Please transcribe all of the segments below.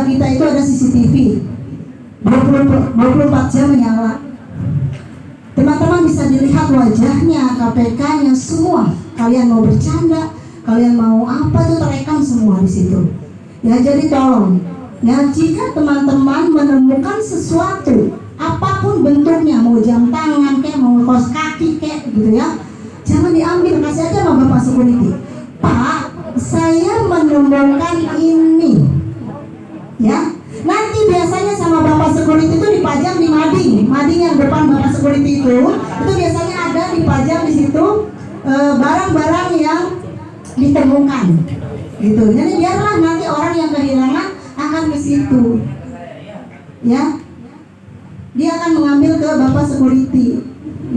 tetangga kita itu ada CCTV 24 jam menyala. Teman-teman bisa dilihat wajahnya, KPK-nya semua. Kalian mau bercanda, kalian mau apa itu terekam semua di situ. Ya, jadi tolong ya, jika teman-teman menemukan sesuatu apapun bentuknya, mau jam tangan kayak, mau kaos kaki kayak gitu ya, jangan diambil, kasih aja sama Bapak security. Pak, saya menemukan ini. Ya, nanti biasanya sama Bapak security itu dipajang di mading yang depan Bapak security itu biasanya ada dipajang di situ barang-barang yang ditemukan. Gitu. Jadi biarlah nanti orang yang kehilangan akan ke situ. Ya. Dia akan mengambil ke Bapak security,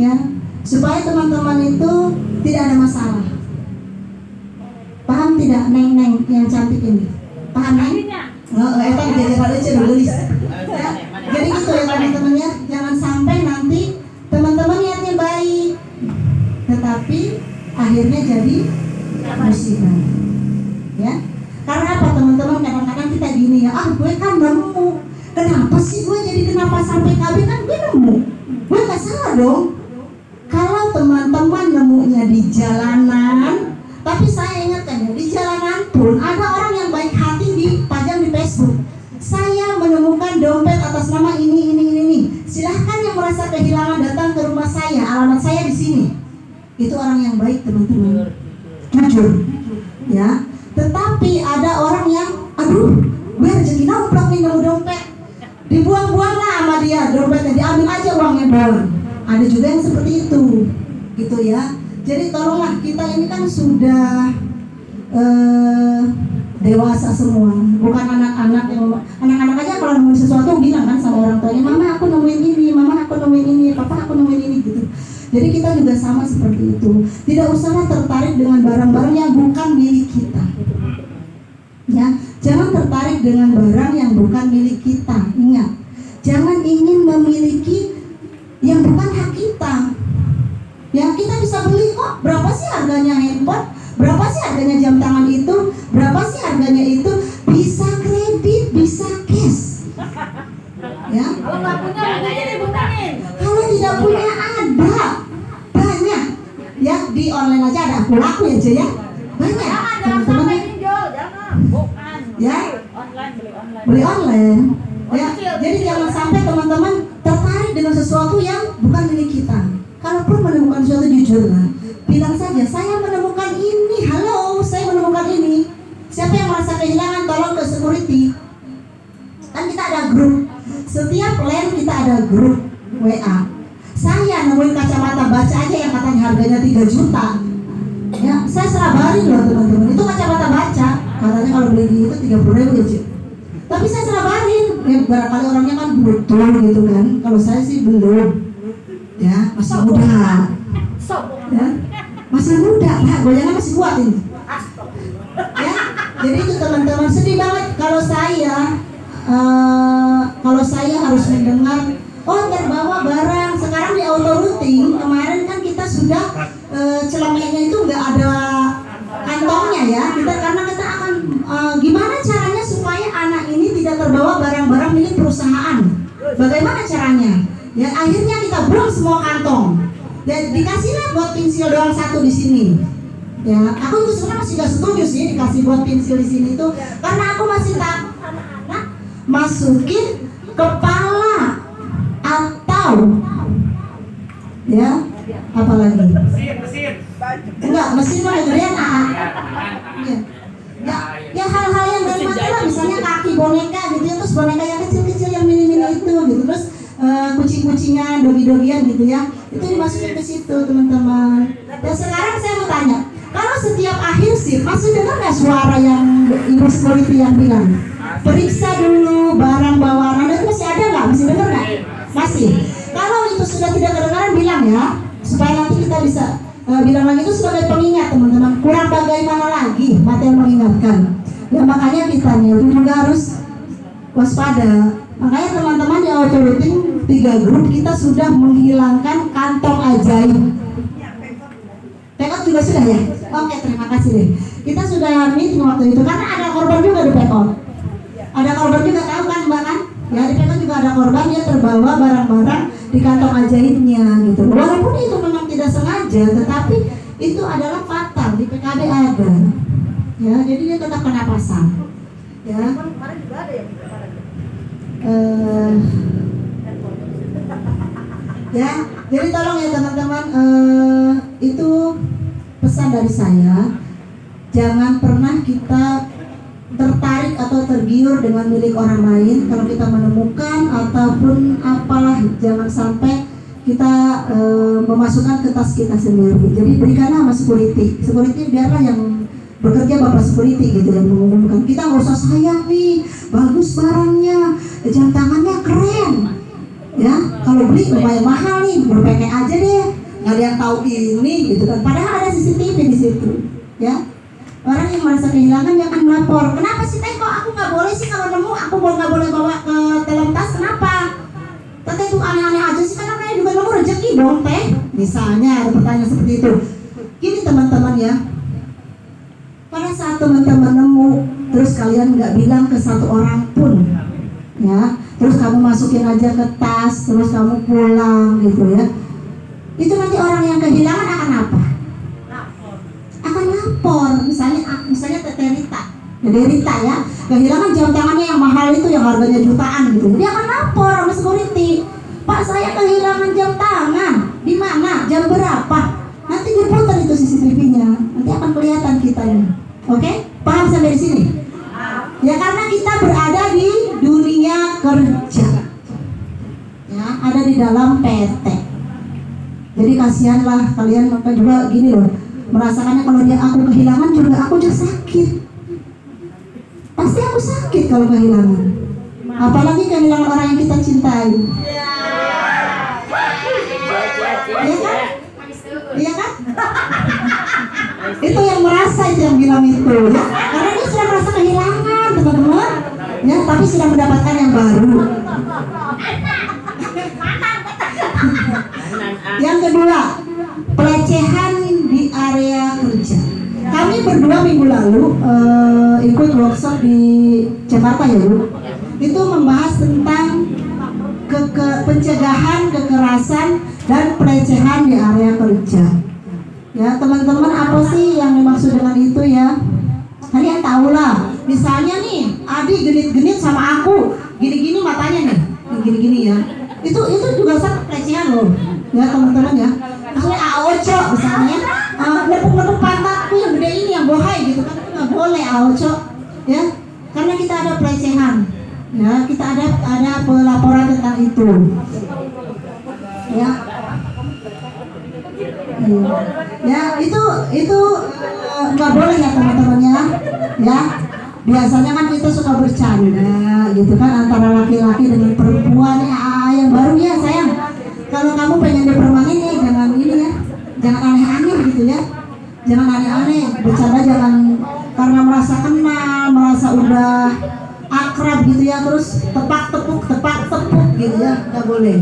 ya, supaya teman-teman itu tidak ada masalah. Paham tidak, Neng yang cantik ini? Paham, Neng? Eta dijajar aja nulis. Ya. Jadi gitu ya teman-teman ya, jangan sampai nanti teman-teman niatnya baik, tetapi akhirnya jadi musibah. Ya. Karena apa teman-teman, kadang-kadang kita gini ya, gue kan nemu. Kenapa sih gue jadi kenapa sampai KB, kan gue nemu, gue gak salah dong. Kalau teman-teman nemunya di jalanan, tapi saya ingatkan ya, di jalanan pun ada orang yang baik hati dipajang di Facebook. Saya menemukan dompet atas nama ini. Silahkan yang merasa kehilangan datang ke rumah saya, alamat saya di sini. Itu orang yang baik teman-teman, jujur, ya. Tetapi ada orang yang, aduh, gue rezeki nomplok nih nemu dompet. Dibuang-buang lah sama dia, dompetnya diambil aja uangnya doang. Ada juga yang seperti itu, gitu ya. Jadi tolonglah, kita ini kan sudah dewasa semua, bukan anak-anak yang anak-anak aja kalau nemuin sesuatu bilang kan sama orang tuanya, mama aku nemuin ini, mama aku nemuin ini, papa aku nemuin ini gitu. Jadi kita juga sama seperti itu. Tidak usahlah tertarik dengan barang-barang yang bukan milik kita. Ya, jangan tertarik dengan barang yang bukan milik kita. Ingat, jangan ingin memiliki yang bukan hak kita. Ya, kita bisa beli kok. Berapa sih harganya handphone? Berapa sih harganya jam tangan itu? Berapa sih harganya itu? Bisa kredit, bisa cash. Ya. Kalau nggak punya, jadi dibutangin. Kalau tidak punya ada banyak. Ya, di online aja ada aku aja ya. Banyak. Teman-teman. Bukan. Ya, Beli online. Ya, jadi jangan sampai teman-teman tertarik dengan sesuatu yang bukan milik kita. Kalaupun menemukan sesuatu, jujurlah, bilang saja, saya menemukan ini. Halo, saya menemukan ini. Siapa yang merasa kehilangan, tolong ke security. Kan kita ada grup. Setiap land kita ada grup WA. Saya nemuin kacamata baca aja yang katanya harganya 3 juta. Ya, saya serabarin loh teman-teman. Itu kacamata baca. Katanya kalau beli di itu 30.000 ya, Cik. Tapi saya serabarin. Ya, barangkali orangnya kan butuh gitu kan. Kalau saya sih belum. Ya, masih muda. Ya, masih muda, Pak. Goyangan masih kuat ini. Ya, jadi itu teman-teman, sedih banget kalau saya harus mendengar, oh terbawa barang. Sekarang di auto routing, kemarin kan kita sudah celananya itu nggak ada kantongnya ya. Karena kita akan gimana caranya supaya anak ini tidak terbawa barang-barang milik perusahaan. Bagaimana caranya? Ya akhirnya kita buang semua kantong. Dan dikasihlah buat pensil doang satu di sini. Ya, aku tuh sebenarnya masih gak setuju sih dikasih buat pensil di sini tuh, karena aku masih takut anak-anak masukin kepala atau ya apalagi mesin enggak, mesin mah gedean ya hal-hal yang dari mata lah, misalnya kaki boneka gitu ya, terus boneka yang kecil-kecil yang mini-mini itu gitu, terus kucing-kucingan, dogi-dogian gitu ya, itu dimasukin ke situ teman-teman. Dan sekarang saya mau tanya, kalau setiap akhir shift masih dengar nggak suara yang ibu security yang bilang periksa dulu barang bawaan Anda, itu masih ada nggak? Masih dengar nggak? Masih. Kalau itu sudah tidak kedengaran bilang ya, supaya nanti kita bisa bilang lagi, itu sebagai pengingat teman-teman. Kurang bagaimana lagi materi mengingatkan. Ya makanya kita itu juga harus waspada. Makanya teman-teman di auto routing 3 grup kita sudah menghilangkan kantong ajaib. Pekot juga sudah ya? Oke, terima kasih deh. Kita sudah meeting waktu itu karena ada korban juga di Pekot. Ada korban juga, tahu kan Mbak kan? Ya di PK juga ada korban, dia terbawa barang-barang di kantong ajaibnya gitu. Walaupun itu memang tidak sengaja, tetapi itu adalah fatal, di PKB ada. Ya, jadi dia tetap kena pasal. Ya. Kemarin juga ada yang Ya, jadi tolong ya teman-teman, itu pesan dari saya, jangan pernah kita tertarik atau tergiur dengan milik orang lain. Kalau kita menemukan ataupun apalah, jangan sampai kita memasukkan ke tas kita sendiri. Jadi berikanlah sama security biarlah yang bekerja bapak security gitu yang mengumumkan. Kita nggak usah sayang nih, bagus barangnya, jam tangannya keren. Ya, kalau beli lumayan mahal nih, berpakai aja deh, nggak ada yang tahu ini gitu kan. Padahal ada CCTV di situ. Ya, orang yang merasa kehilangan dia akan melapor. Kenapa sih teh kok aku nggak boleh sih kalau nemu aku nggak boleh bawa ke dalam tas? Kenapa? Teh itu aneh-aneh aja sih, karena saya juga nemu rezeki dong teh. Misalnya ada pertanyaan seperti itu. Gini teman-teman ya, pada saat teman-teman nemu terus kalian nggak bilang ke satu orang pun, ya, terus kamu masukin aja ke tas, terus kamu pulang gitu ya, itu nanti orang yang kehilangan akan apa? Akan lapor. Misalnya Teteh Rita, Dede Rita ya, kehilangan jam tangannya yang mahal itu yang harganya jutaan gitu, dia akan lapor sama security. Pak, saya kehilangan jam tangan, di mana, jam berapa? Nanti diputar itu CCTV-nya, nanti akan kelihatan kitanya. Oke? Paham sampai di sini? Ya, karena kita berada di dunia kerja, ya, ada di dalam PT. Jadi kasihanlah kalian, maka juga gini loh, merasakannya kalau dia aku kehilangan juga aku juga sakit. Pasti aku sakit kalau kehilangan. Apalagi kehilangan orang yang kita cintai. Iya kan? Iya kan? Itu yang merasa, itu yang bilang itu ya. Karena dia sudah merasa kehilangan teman-teman, ya, tapi sudah mendapatkan yang baru. Yang kedua, pelecehan di area kerja. Kami berdua minggu lalu ikut workshop di Jakarta ya Bu. Itu membahas tentang pencegahan kekerasan dan pelecehan di area kerja. Ya teman-teman, apa sih yang dimaksud dengan itu ya? Kalian tahu lah, misalnya nih Adi genit-genit sama aku, gini-gini matanya nih, gini-gini ya. Itu juga sangat pelecehan loh, ya teman-teman ya. Maksudnya aoco misalnya, nepuk-nepuk pantatku yang gede ini, yang bohai gitu kan, itu nggak boleh aoco, ya. Karena kita ada pelecehan, ya, kita ada pelaporan tentang itu, ya. Ya itu nggak boleh ya teman-teman ya. Biasanya kan kita suka bercanda gitu kan antara laki-laki dengan perempuan yang baru ya sayang. Kalau kamu pengen dipermanin ya jangan ini ya, jangan aneh-aneh gitu ya, jangan aneh-aneh. Bercanda jangan karena merasa kenal, merasa udah akrab gitu ya, terus tepak-tepuk gitu ya, nggak boleh.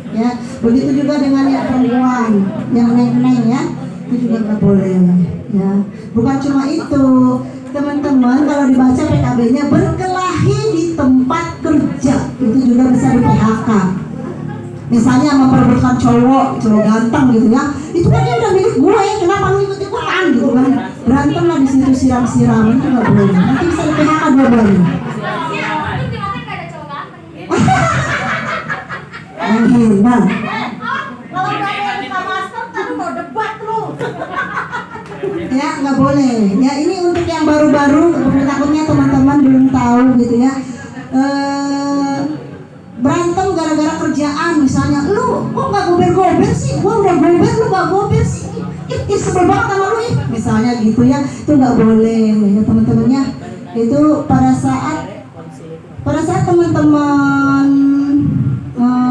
Ya, begitu juga dengan yang perempuan, yang neng-neng ya, itu juga nggak boleh. Ya, bukan cuma itu, teman-teman, kalau dibaca PKB-nya berkelahi di tempat kerja, itu juga bisa di PHK. Misalnya memperebutkan cowok ganteng gitu ya, itu kan dia udah milik gue, kenapa lu ikut-ikutan gitu kan? Berantem lah di situ, siram-siram, itu nggak boleh. Nanti bisa di PHK dua-duanya. Menghina. Kalau udah buka masker, taruh mau debat lu. Ya nggak boleh. Ya ini untuk yang baru-baru, takutnya teman-teman belum tahu gitu ya. Berantem gara-gara kerjaan misalnya, lu kok nggak gober-gober sih? Gua udah gober, lu nggak gober sih? Sebel banget sama lu ya. Misalnya gitu ya, itu nggak boleh ya teman-teman ya. Itu pada saat teman-teman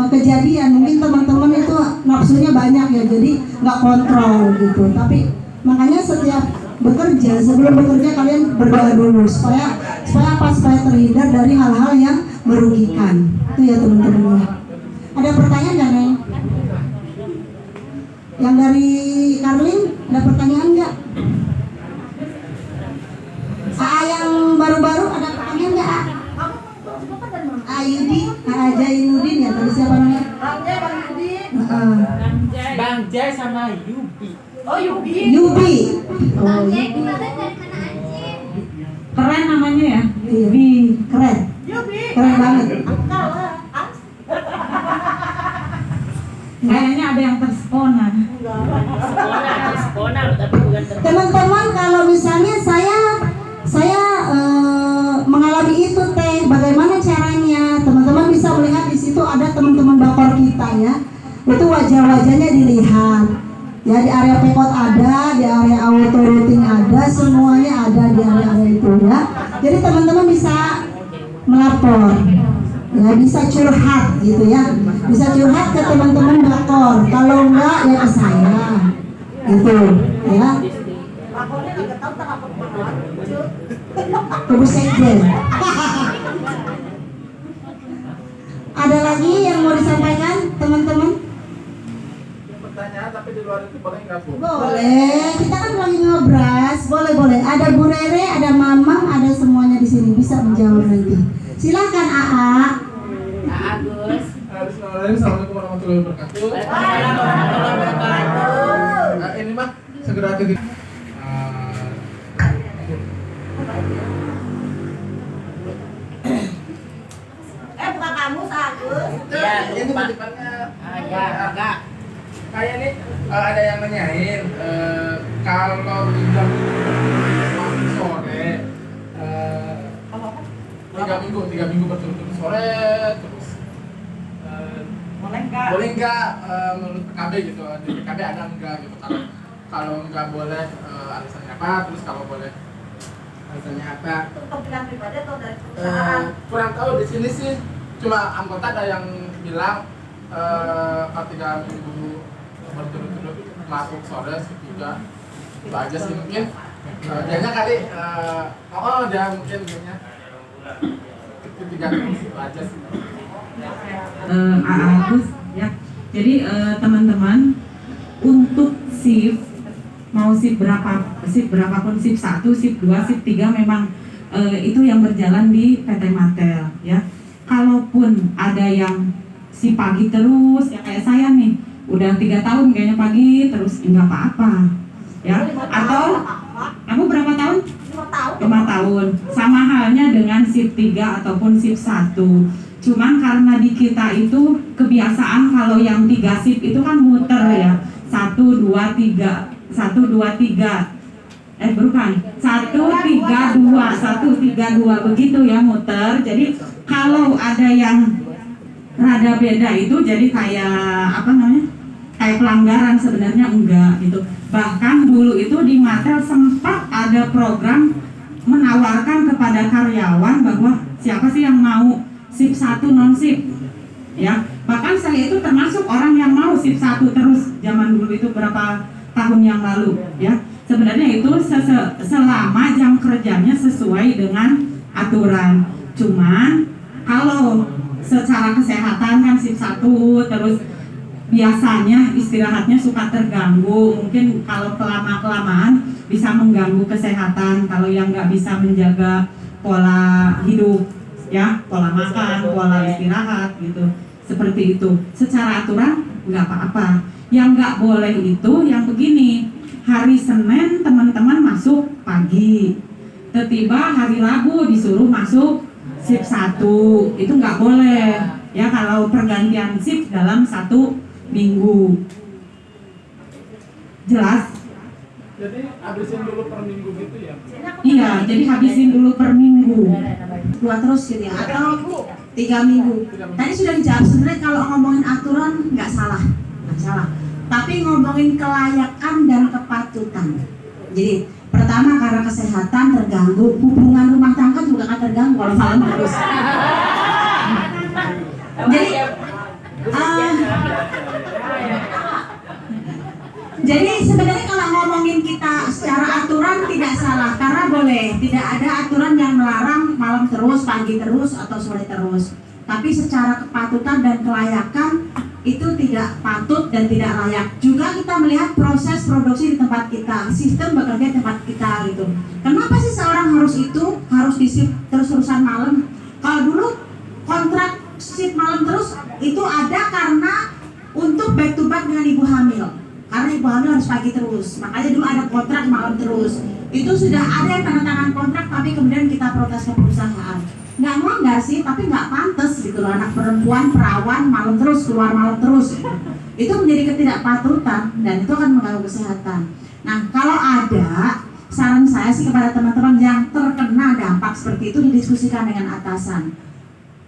kejadian, mungkin teman-teman itu nafsunya banyak ya, jadi nggak kontrol gitu. Tapi makanya setiap bekerja, sebelum bekerja kalian berdoa dulu supaya terhindar dari hal-hal yang merugikan. Itu ya teman-teman. Ada pertanyaan nggak Neng? Yang dari Karlin ada pertanyaan nggak? Yang baru-baru ada pertanyaan nggak? Ayudi, Jainuddin ya, tadi siapa namanya? Bang Jai, Bang Yudi. Bang Jai sama Yubi. Oh, Yubi. Yubi. Bang Oh, Jai kemarin dari mana aja? Keren namanya ya. Yubi, keren, Yubi. keren banget. Angkal lah. Kayaknya ada yang terspona. Teman-teman, kalau misalnya saya mengalami itu teh, bagaimana caranya? Teman-teman bisa melihat di situ ada teman-teman bakor kita ya. Itu wajah-wajahnya dilihat. Ya, di area pekot ada, di area auto routing ada, semuanya ada di area itu ya. Jadi teman-teman bisa melapor. Ya, bisa curhat gitu ya, bisa curhat ke teman-teman bakor, kalau enggak ya ke saya gitu ya, Lapornya nggak tahu tak lapor kemana. ke Bu Sekjen. Ada lagi yang mau disampaikan teman-teman? Pertanyaan tapi di luar itu boleh nggak Bu? Boleh, kita kan lagi ngobras, boleh. Ada Bu Rere, ada Mamang, ada semuanya di sini bisa menjawab nanti. Silakan AA. Agus. Assalamualaikum warahmatullahi wabarakatuh. Ini mah segera ke Bukan kamu, Agus. Ya, ini lupa. titipannya. Ya, enggak. Kayak nih ada yang nanyain kalau jam sore 3 minggu berturut-turut sore terus Boleh nggak? boleh nggak menurut PKB gitu, di PKB ada enggak gitu, kalau nggak boleh alasannya apa, terus kalau boleh alasannya apa. Itu kepentingan pribadi atau dari perusahaan? Kurang tahu, di sini sih cuma anggota ada yang bilang kalau 3 minggu berturut-turut masuk sore juga itu aja sih, mungkin dianya kali dia mungkin dianya ketiga itu aja sih. Agus ya. Jadi teman-teman, untuk shift mau shift berapapun, shift 1, shift 2, shift 3 memang itu yang berjalan di PT Matel ya. Kalaupun ada yang si pagi terus ya, kayak saya nih udah 3 tahun kayaknya pagi terus, enggak apa-apa ya. Atau kamu berapa tahun? 5 tahun. 5 tahun. Sama halnya dengan shift 3 ataupun shift 1. Cuman karena di kita itu kebiasaan kalau yang 3 shift itu kan muter ya. 1, 2, 3. 1, 2, 3. Bukan. 1, 3, 2. 1, 3, 2. Begitu ya muter. Jadi kalau ada yang rada beda itu jadi kayak apa namanya? Kayak pelanggaran, sebenarnya enggak gitu. Bahkan dulu itu di Matel sempat ada program menawarkan kepada karyawan bahwa siapa sih yang mau shift 1 non shift ya. Bahkan saya itu termasuk orang yang mau shift 1 terus zaman dulu itu berapa tahun yang lalu ya. Sebenarnya itu selama jam kerjanya sesuai dengan aturan. Cuman kalau secara kesehatan kan shift 1 terus biasanya istirahatnya suka terganggu, mungkin kalau kelamaan bisa mengganggu kesehatan kalau yang nggak bisa menjaga pola hidup ya, pola makan, pola istirahat gitu, seperti itu. Secara aturan nggak apa-apa. Yang nggak boleh itu yang begini, hari Senin teman-teman masuk pagi, tiba-tiba hari Rabu disuruh masuk shift 1, itu nggak boleh ya kalau pergantian shift dalam 1 minggu. Jelas? Jadi habisin dulu per minggu gitu ya? Iya, jadi habisin dulu per minggu. 2 terus gitu ya, atau 3 minggu. Tadi sudah dijawab, sebenarnya kalau ngomongin aturan nggak salah. Tapi ngomongin kelayakan dan kepatutan. Jadi pertama karena kesehatan terganggu, hubungan rumah tangga juga akan terganggu kalau malam terus. Jadi sebenarnya kalau ngomongin kita secara aturan tidak salah, karena boleh, tidak ada aturan yang melarang malam terus, pagi terus, atau sore terus. Tapi secara kepatutan dan kelayakan itu tidak patut dan tidak layak. Juga kita melihat proses produksi di tempat kita, sistem bekerja di tempat kita gitu. Kenapa sih seorang harus di shift terus-terusan malam? Kalau dulu kontrak shift malam terus itu ada karena untuk back to back dengan ibu hamil. Karena ibu hamil harus pagi terus, makanya dulu ada kontrak malam terus. Itu sudah ada yang tanda tangan kontrak, tapi kemudian kita protes ke perusahaan. Nggak melanggar sih, tapi nggak pantas gitu loh, anak perempuan perawan malam terus, keluar malam terus. Itu menjadi ketidakpatutan dan itu akan mengganggu kesehatan. Nah, kalau ada, saran saya sih kepada teman-teman yang terkena dampak seperti itu didiskusikan dengan atasan.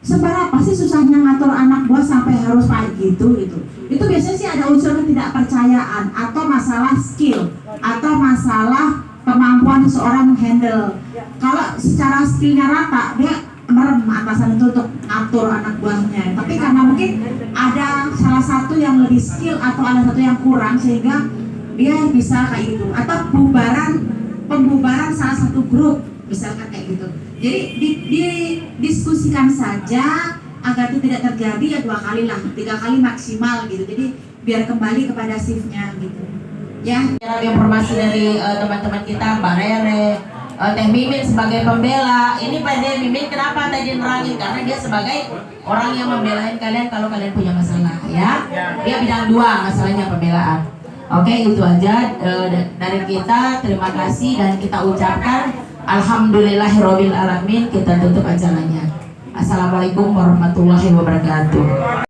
Seberapa sih susahnya ngatur anak buah sampai harus kayak gitu gitu. Itu biasanya sih ada unsur ketidakpercayaan atau masalah skill atau masalah kemampuan seseorang menghandle. Kalau secara skillnya rata, dia merem atasan itu untuk atur anak buahnya. Tapi karena mungkin ada salah satu yang lebih skill atau ada satu yang kurang sehingga dia bisa kayak gitu. Atau pembubaran salah satu grup misalkan kayak gitu. Jadi didiskusikan saja agar itu tidak terjadi ya 2 kali lah, 3 kali maksimal gitu. Jadi biar kembali kepada shiftnya gitu. Ya. Informasi dari teman-teman kita, Mbak Rere, Teh Mimin sebagai pembela. Ini Pak Teh Mimin kenapa tadi nerangin? Karena dia sebagai orang yang membelain kalian kalau kalian punya masalah, ya. Dia bidang 2 masalahnya pembelaan. Oke, itu aja dari kita. Terima kasih dan kita ucapkan alhamdulillahirobbil alamin. Kita tutup acaranya. Assalamualaikum warahmatullahi wabarakatuh.